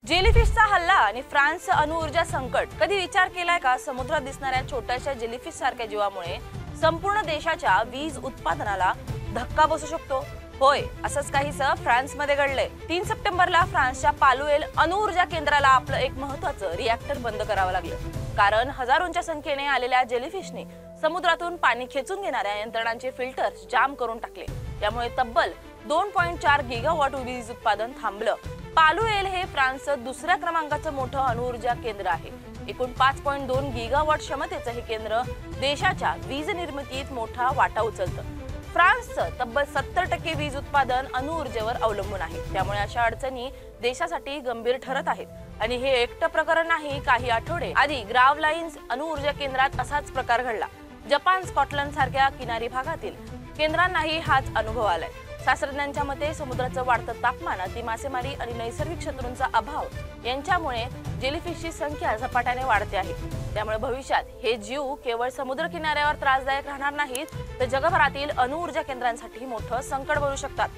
जेलीफिशचा हल्ला आणि फ्रान्सचं अणुऊर्जा संकट कधी विचार केलाय का? समुद्रात दिसणाऱ्या छोट्याशा जेलीफिश सारख्या जीवामुळे संपूर्ण देशाच्या वीज उत्पादनाला धक्का बसू शकतो. होय, असंच काहीसं फ्रान्समध्ये घडलंय. 3 सप्टेंबरला फ्रान्सच्या पालुएल अणुऊर्जा केंद्राला आपलं एक महत्त्वाचं रिॲक्टर बंद करावं लागलं. कारण हजारोंच्या संख्येने आलेल्या जेलीफिशने समुद्रातून पाणी खेचून घेणाऱ्या यंत्रणांचे फिल्टर्स जाम करून टाकले. त्यामुळे तब्बल 2.4 गिगावॉट वीज उत्पादन थांबलं. पालुएल हे फ्रान्सचं दुसऱ्या क्रमांकाचं मोठं अणुऊर्जा केंद्र आहे. एकूण 5.2 गिगावॉट क्षमतेचं हे केंद्र देशाच्या वीज निर्मितीत मोठा वाटा उचलतं. फ्रान्सचं तब्बल 70% वीज उत्पादन अणुऊर्जेवर अवलंबून आहे. त्यामुळे अशा अडचणी देशासाठी गंभीर ठरत आहेत. आणि हे एकटं प्रकरण नाही. काही आठवडे आधी ग्रावलाइन्स अणुऊर्जा केंद्रात असाच प्रकार घडला. जपान, स्कॉटलंड सारख्या किनारी भागातील केंद्रांनाही हाच अनुभव आलाय. शास्त्रज्ञांच्या मते समुद्राचं वाढतं तापमान, अति मासेमारी आणि नैसर्गिक शत्रूंचा अभाव यांच्यामुळे जेलीफिशची संख्या झपाट्याने वाढते आहे. त्यामुळे भविष्यात हे जीव केवळ समुद्र किनाऱ्यावर त्रासदायक राहणार नाहीत, तर जगभरातील अणुऊर्जा केंद्रांसाठी मोठं संकट बनू शकतात.